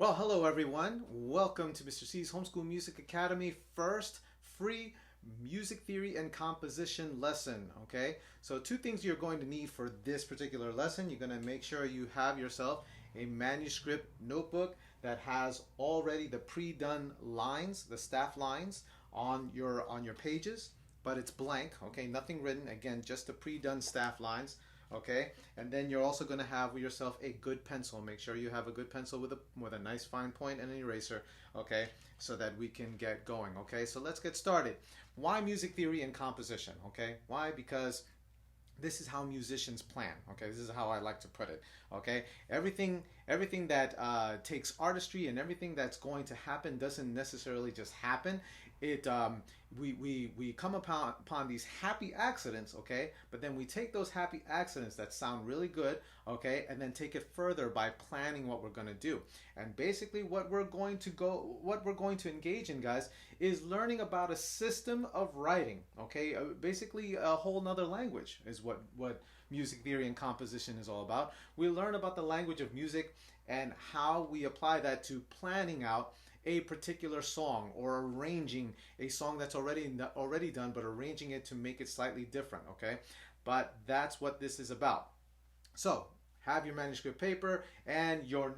Well, hello everyone. Welcome to Mr. C's Homeschool Music Academy first free music theory and composition lesson. Okay, so two things you're going to need for this particular lesson. You're going to make sure you have yourself a manuscript notebook that has already the pre-done lines, the staff lines on your pages, but it's blank. Okay, nothing written. Again, just the pre-done staff lines. Okay, and then you're also going to have yourself a good pencil. Make sure you have a good pencil with a nice fine point and an eraser. Okay, so that we can get going. Okay, so let's get started. Why music theory and composition? Okay, why? Because this is how musicians plan. Okay, this is how I like to put it. Okay, everything that takes artistry and everything that's going to happen doesn't necessarily just happen. We come upon these happy accidents. Okay, but then we take those happy accidents that sound really good. Okay, and then take it further by planning what we're going to do. And basically what we're going to engage in, guys, is learning about a system of writing. Okay, basically a whole nother language is what music theory and composition is all about. We learn about the language of music and how we apply that to planning out a particular song, or arranging a song that's already done, but arranging it to make it slightly different. Okay, but that's what this is about. So have your manuscript paper and your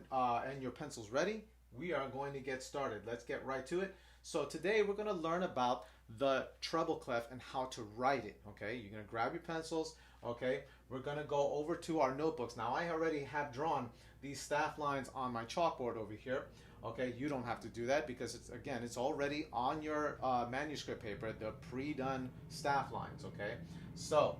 pencils ready. We are going to get started. Let's get right to it. So today we're going to learn about the treble clef and how to write it. Okay, you're going to grab your pencils. Okay, we're going to go over to our notebooks. Now I already have drawn these staff lines on my chalkboard over here. Okay, you don't have to do that because it's already on your manuscript paper, the pre-done staff lines. Okay, so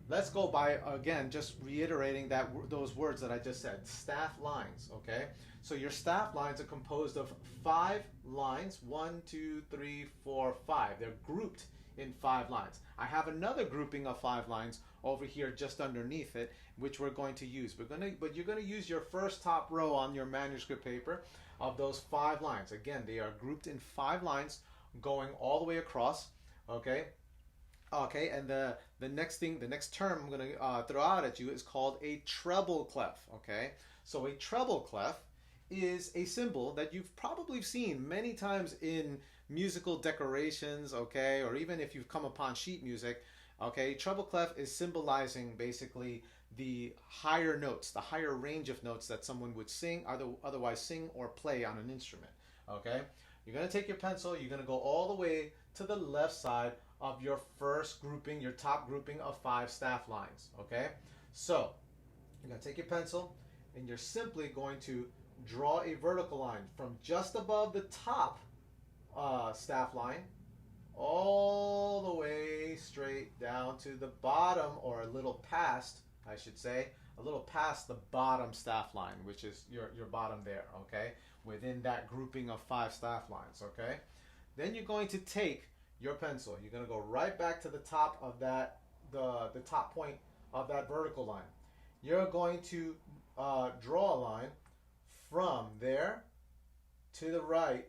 let's go by again, just reiterating those words that I just said, staff lines. Okay, so your staff lines are composed of 5 lines. 1, 2, 3, 4, 5. They're grouped in 5 lines. I have another grouping of 5 lines over here just underneath it, which we're going to use. But you're going to use your first top row on your manuscript paper of those 5 lines. Again, they are grouped in 5 lines going all the way across. Okay. Okay, and the next term I'm going to throw out at you is called a treble clef. Okay, so a treble clef is a symbol that you've probably seen many times in musical decorations. Okay, or even if you've come upon sheet music. Okay, treble clef is symbolizing basically the higher notes, the higher range of notes that someone would sing, otherwise sing or play on an instrument. Okay, you're going to take your pencil, you're going to go all the way to the left side of your first grouping, your top grouping of 5 staff lines. Okay, so you're going to take your pencil and you're simply going to draw a vertical line from just above the top staff line all the way straight down to the bottom, or a little past, I should say, a little past the bottom staff line, which is your bottom there. Okay, within that grouping of 5 staff lines. Okay, then you're going to take your pencil, you're going to go right back to the top of that, the top point of that vertical line. You're going to draw a line from there to the right,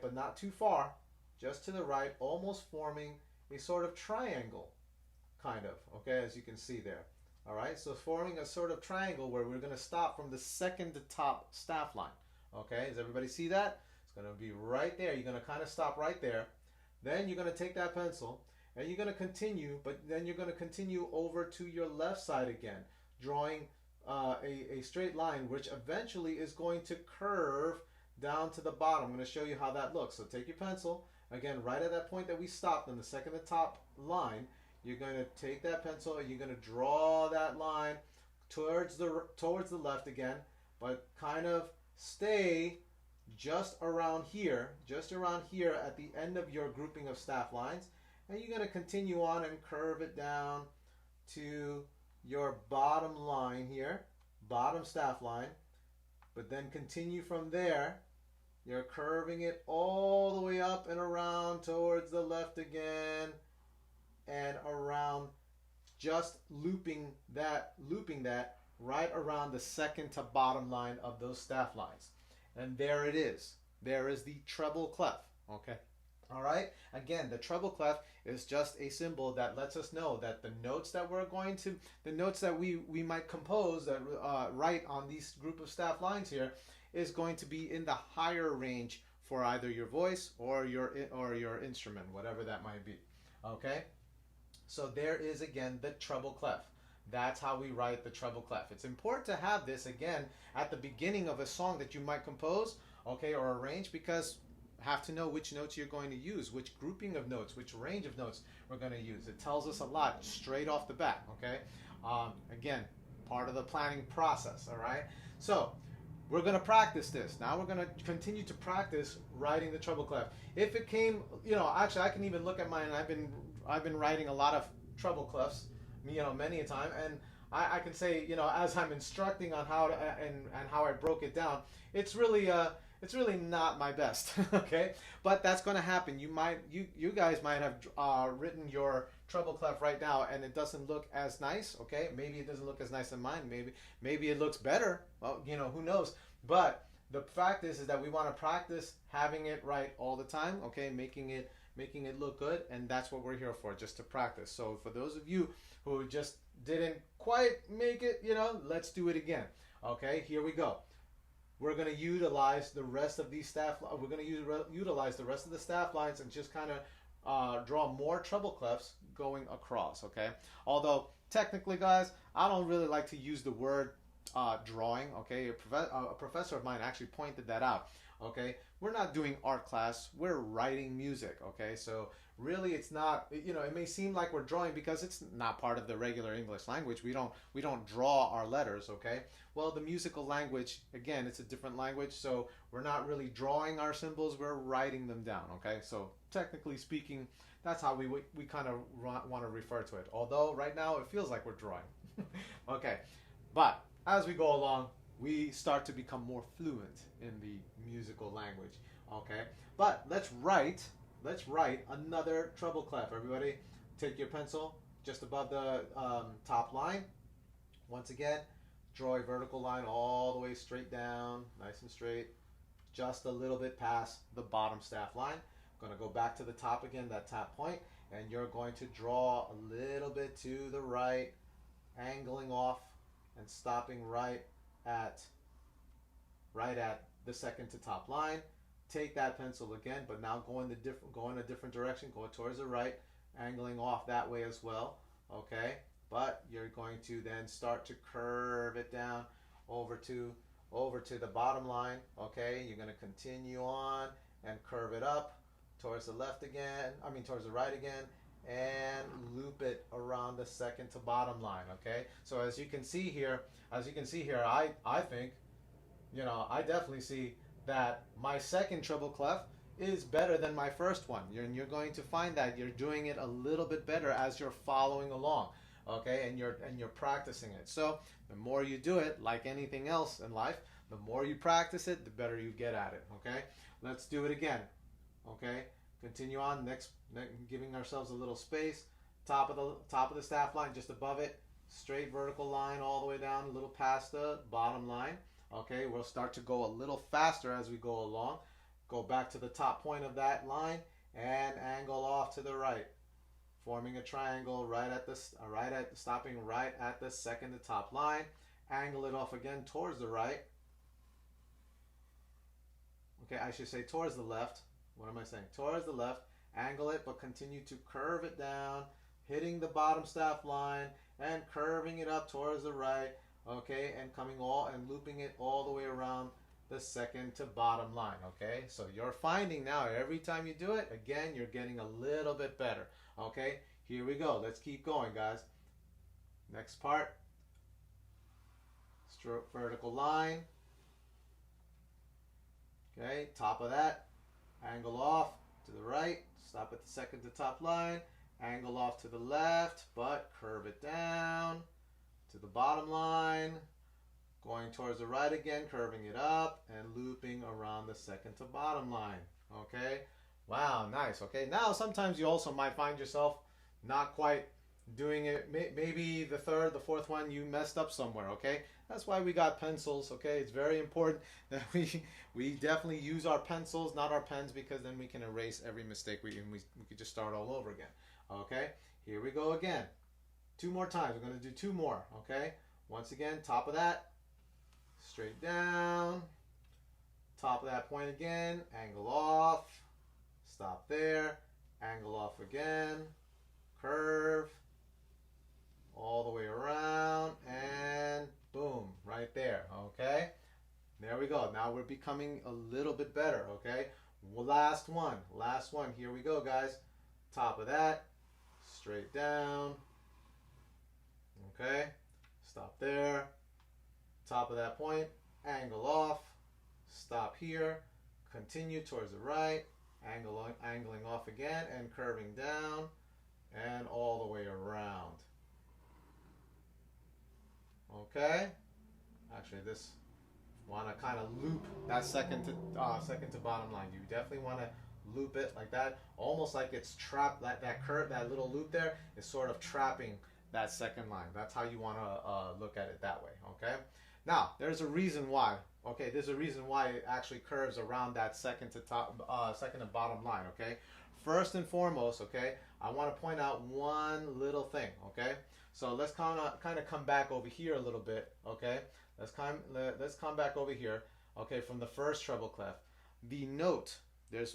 but not too far, just to the right, almost forming a sort of triangle, kind of. Okay, as you can see there. All right, so forming a sort of triangle where we're going to stop from the second to top staff line. Okay, does everybody see that? It's going to be right there. You're going to kind of stop right there. Then you're going to take that pencil and you're going to continue, but then you're going to continue over to your left side again, drawing a straight line, which eventually is going to curve down to the bottom. I'm going to show you how that looks. So take your pencil, again, right at that point that we stopped on the second to top line. You're going to take that pencil and you're going to draw that line towards the left again, but kind of stay just around here at the end of your grouping of staff lines, and you're going to continue on and curve it down to your bottom line here, bottom staff line, but then continue from there. You're curving it all the way up and around towards the left again, and around, just looping that right around the second to bottom line of those staff lines. And there it is. There is the treble clef. Okay. All right. Again, the treble clef is just a symbol that lets us know that the notes that we might compose, that write on these group of staff lines here, is going to be in the higher range for either your voice or your instrument, whatever that might be. Okay? So there is again the treble clef. That's how we write the treble clef. It's important to have this again at the beginning of a song that you might compose, okay, or arrange, because have to know which notes you're going to use, which grouping of notes, which range of notes we're going to use. It tells us a lot straight off the bat, okay? Again, part of the planning process, all right? So we're going to practice this. Now we're going to continue to practice writing the treble clef. If it came, actually I can even look at mine. I've been writing a lot of treble clefs, many a time, and I can say, as I'm instructing on how to and how I broke it down, it's really not my best, okay? But that's going to happen. You guys might have written your treble clef right now, and it doesn't look as nice, okay? Maybe it doesn't look as nice as mine. Maybe it looks better. Well, who knows? But the fact is that we want to practice having it right all the time, okay? Making it look good, and that's what we're here for, just to practice. So for those of you who just didn't quite make it, let's do it again. Okay, here we go. We're going to utilize the rest of these staff. We're going to utilize the rest of the staff lines and just kind of draw more treble clefs going across. Okay. Although technically, guys, I don't really like to use the word drawing. Okay. A professor of mine actually pointed that out. Okay. We're not doing art class. We're writing music. Okay. So really, it's not. It may seem like we're drawing because it's not part of the regular English language. We don't draw our letters. Okay. Well, the musical language, again, it's a different language, so we're not really drawing our symbols, we're writing them down, okay? So technically speaking, that's how we kind of want to refer to it. Although right now it feels like we're drawing. Okay, but as we go along, we start to become more fluent in the musical language, okay? But let's write another treble clef. Everybody, take your pencil just above the top line. Once again, draw a vertical line all the way straight down, nice and straight, just a little bit past the bottom staff line. I'm going to go back to the top again, that top point, and you're going to draw a little bit to the right, angling off and stopping right at the second to top line. Take that pencil again, but now go in a different direction, go towards the right, angling off that way as well, okay? But you're going to then start to curve it down over to the bottom line, okay? You're going to continue on and curve it up towards the left again, towards the right again, and loop it around the second to bottom line, okay? So as you can see here, I think, I definitely see that my second treble clef is better than my first one. You're going to find that you're doing it a little bit better as you're following along. Okay, and you're practicing it. So the more you do it, like anything else in life, the more you practice it, the better you get at it. Okay, let's do it again. Okay, continue on. Next, giving ourselves a little space. Top of the staff line, just above it, straight vertical line all the way down, a little past the bottom line. Okay, we'll start to go a little faster as we go along. Go back to the top point of that line and angle off to the right, forming a triangle stopping right at the second to top line. Angle it off again towards the right. Okay, I should say towards the left. What am I saying? Towards the left. Angle it, but continue to curve it down, hitting the bottom staff line and curving it up towards the right. Okay, and looping it all the way around the second to bottom line. Okay, so you're finding now every time you do it, again, you're getting a little bit better. Okay, here we go. Let's keep going, guys. Next part. Stroke vertical line. Okay, top of that. Angle off to the right. Stop at the second to top line. Angle off to the left, but curve it down to the bottom line. Going towards the right again, curving it up and looping around the second to bottom line. Okay. Wow, nice. Okay, now sometimes you also might find yourself not quite doing it. Maybe the third, the fourth one, you messed up somewhere, okay? That's why we got pencils, okay? It's very important that we definitely use our pencils, not our pens, because then we can erase every mistake. We could just start all over again, okay? Here we go again. 2 more times. We're going to do 2 more, okay? Once again, top of that, straight down, top of that point again, angle off, stop there, angle off again, curve, all the way around, and boom, right there, okay? There we go. Now we're becoming a little bit better, okay? Last one, here we go, guys. Top of that, straight down, okay? Stop there, top of that point, angle off, stop here, continue towards the right, angling off again, and curving down, and all the way around. Okay? Actually, this want to kind of loop that second to bottom line. You definitely want to loop it like that, almost like it's trapped. That curve, that little loop there is sort of trapping that second line. That's how you want to look at it that way. Okay. Now there's a reason why. Okay, there's a reason why it actually curves around that second to bottom line. Okay. First and foremost, okay, I want to point out one little thing. Okay. So let's kind of come back over here a little bit, okay? Let's come back over here, okay, from the first treble clef. The note,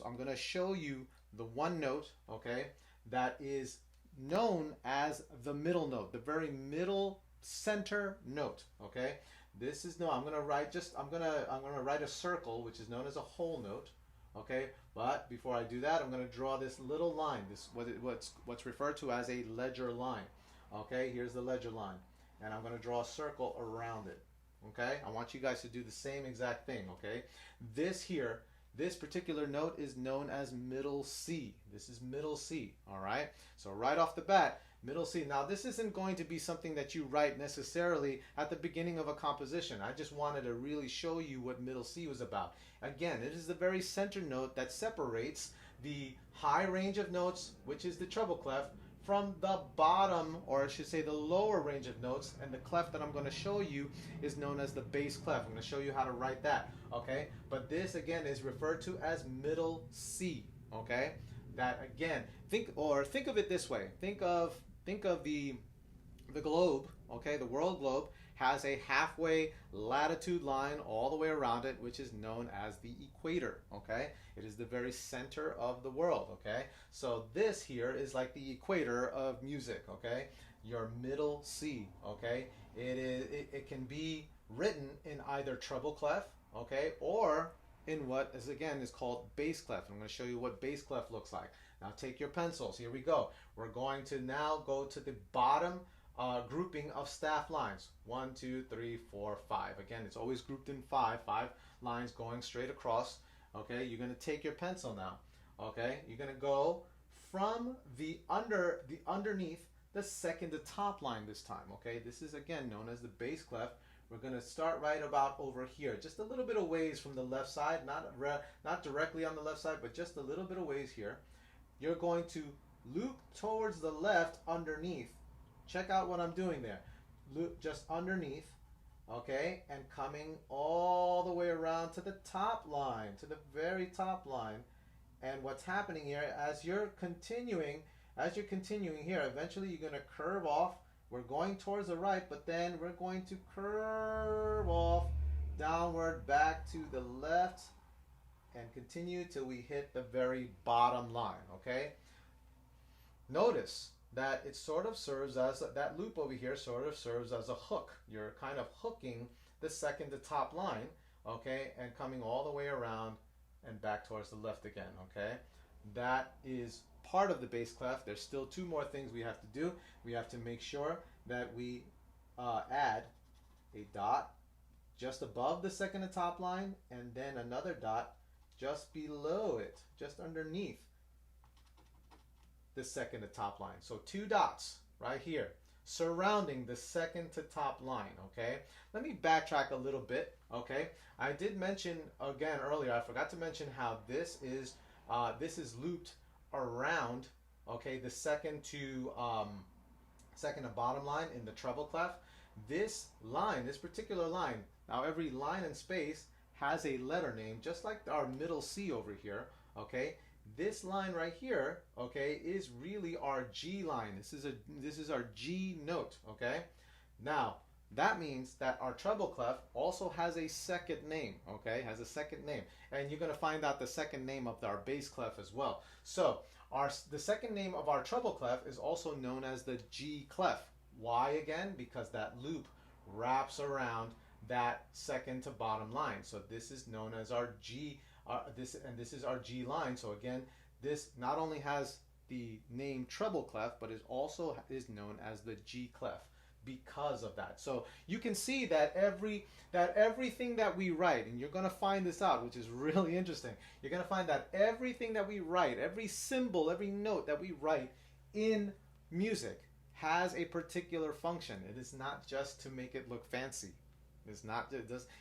I'm going to show you the one note, okay, that is known as the middle note, the very middle center note, okay? This is I'm going to write a circle, which is known as a whole note, okay? But before I do that, I'm going to draw this little line, what's referred to as a ledger line. Okay, here's the ledger line, and I'm going to draw a circle around it. Okay, I want you guys to do the same exact thing. Okay, this particular note is known as middle C. This is middle C. All right, so right off the bat, middle C. Now this isn't going to be something that you write necessarily at the beginning of a composition. I just wanted to really show you what middle C was about. Again, it is the very center note that separates the high range of notes, which is the treble clef, from the bottom, or I should say the lower range of notes, and the clef that I'm going to show you is known as the bass clef. I'm going to show you how to write that, okay? But this again is referred to as middle C, okay? That again, think of it this way. Think of the globe, okay? The world globe has a halfway latitude line all the way around it, which is known as the equator, okay? It is the very center of the world, okay? So this here is like the equator of music, okay? Your middle C, okay? It can be written in either treble clef, okay, or in what is called bass clef. I'm going to show you what bass clef looks like. Now take your pencils. Here we go. We're going to now go to the bottom grouping of staff lines. 1, 2, 3, 4, 5. Again, it's always grouped in five lines going straight across. Okay, you're going to take your pencil now. Okay, you're going to go from the underneath the second to top line this time. Okay, this is again known as the bass clef. We're going to start right about over here, just a little bit of ways from the left side, not directly on the left side, but just a little bit of ways here. You're going to loop towards the left underneath. Check out what I'm doing there. Loop just underneath, okay, and coming all the way around to the top line, to the very top line. And what's happening here, as you're continuing here, eventually you're going to curve off. We're going towards the right, but then we're going to curve off downward back to the left and continue till we hit the very bottom line, okay? Notice that it sort of serves as, that loop over here sort of serves as a hook. You're kind of hooking the second to top line, okay, and coming all the way around and back towards the left again, okay? That is part of the bass clef. There's still two more things we have to do. We have to make sure that we add a dot just above the second to top line, and then another dot just below it, just underneath the second to top line. So two dots right here surrounding the second to top line, okay? Let me backtrack a little bit, okay? I did mention again earlier, I forgot to mention how this is looped around, okay, the second to bottom line in the treble clef. This line, this particular line, now every line and space has a letter name, just like our middle C over here, okay? This line right here, okay, is really our G line. This is our G note, okay? Now, that means that our treble clef also has a second name, okay? Has a second name. And you're going to find out the second name of our bass clef as well. So the second name of our treble clef is also known as the G clef. Why again? Because that loop wraps around that second to bottom line. So this is known as our G, this is our G line. So again, this not only has the name treble clef, but it also is known as the G clef because of that. So you can see that everything that we write, and you're going to find this out, which is really interesting. You're going to find that everything that we write, every symbol, every note that we write in music has a particular function. It is not just to make it look fancy. It's not,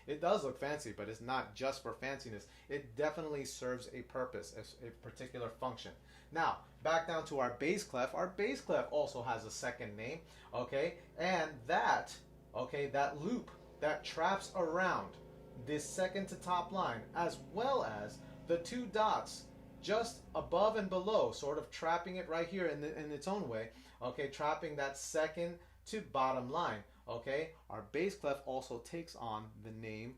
it does look fancy, but it's not just for fanciness. It definitely serves a purpose, a particular function. Now, back down to our bass clef. Our bass clef also has a second name, okay? And that, okay, that loop that traps around this second to top line, as well as the two dots just above and below, sort of trapping it right here in its own way, okay, trapping that second to bottom line. Okay, our bass clef also takes on the name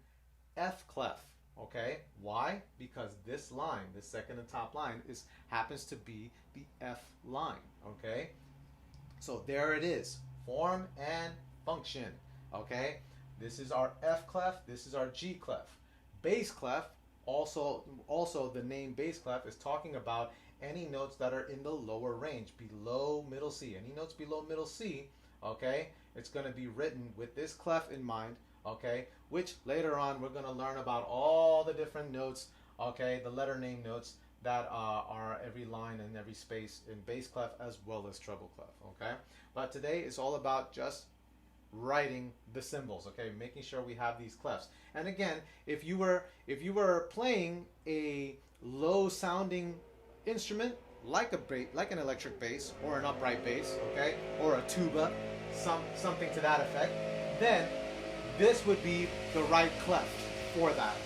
F clef. Okay, why? Because this line, this second and top line, happens to be the F line. Okay, so there it is, form and function. Okay, this is our F clef. This is our G clef. Bass clef, also the name bass clef is talking about any notes that are in the lower range, below middle C. Any notes below middle C. Okay, it's going to be written with this clef in mind, okay, which later on we're going to learn about all the different notes, okay, the letter name notes that are every line and every space in bass clef as well as treble clef, okay. But today is all about just writing the symbols, okay, making sure we have these clefs. And again, if you were playing a low sounding instrument like an electric bass or an upright bass, okay, or a tuba, something to that effect, then this would be the right clef for that,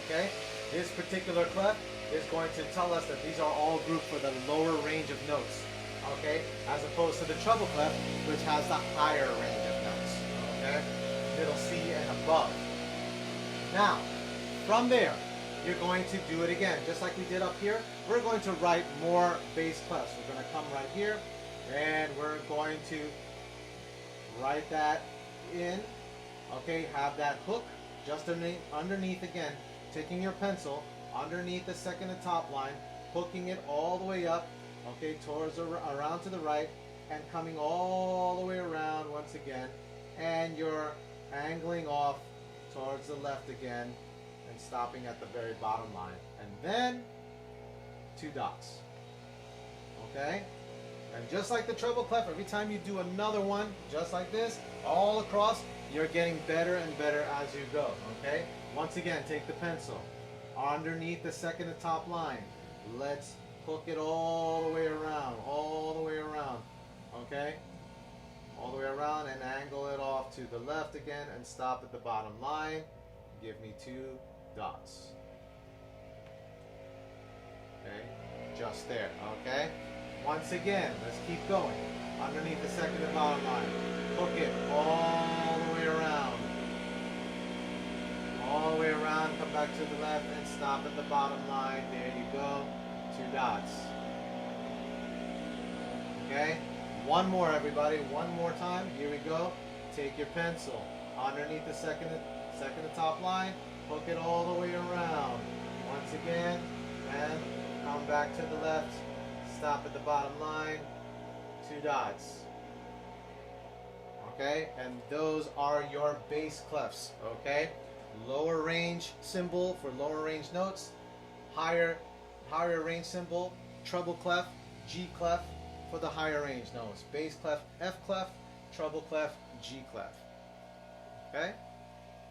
okay? This particular clef is going to tell us that these are all grouped for the lower range of notes, okay, as opposed to the treble clef, which has the higher range of notes, okay, middle C and above. Now, from there, you're going to do it again, just like we did up here. We're going to write more bass clefs. We're going to come right here, and we're going to write that in, okay, have that hook just underneath again, taking your pencil underneath the second to top line, hooking it all the way up, okay, towards around to the right, and coming all the way around once again, and you're angling off towards the left again, and stopping at the very bottom line, and then two dots, okay? And just like the treble clef, every time you do another one, just like this, all across, you're getting better and better as you go, okay? Once again, take the pencil underneath the second to top line. Let's hook it all the way around, okay? All the way around and angle it off to the left again and stop at the bottom line. Give me two dots. Okay, just there, okay? Once again, let's keep going. Underneath the second and bottom line. Hook it all the way around. All the way around, come back to the left and stop at the bottom line. There you go. Two dots. Okay? One more, everybody. One more time. Here we go. Take your pencil. Underneath the second to top line. Hook it all the way around. Once again. And come back to the left. Stop at the bottom line. Two dots. Okay? And those are your bass clefs. Okay? Lower range symbol for lower range notes. Higher range symbol. Treble clef. G clef for the higher range notes. Bass clef, F clef. Treble clef, G clef. Okay?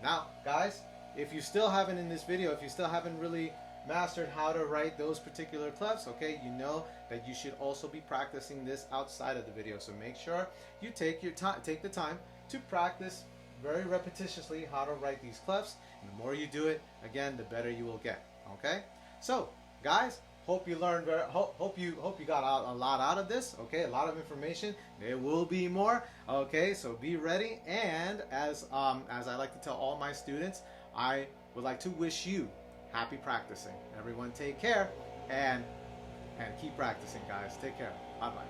Now, guys, if you still haven't in this video, if you still haven't really mastered how to write those particular clefs, okay, you know that you should also be practicing this outside of the video. So make sure you take the time to practice very repetitiously how to write these clefs. And the more you do it, again, the better you will get. Okay? So, guys, Hope you learned. Hope you got a lot out of this. Okay, a lot of information. There will be more. Okay, so be ready. And as I like to tell all my students, I would like to wish you happy practicing. Everyone, take care and keep practicing, guys. Take care. Bye bye.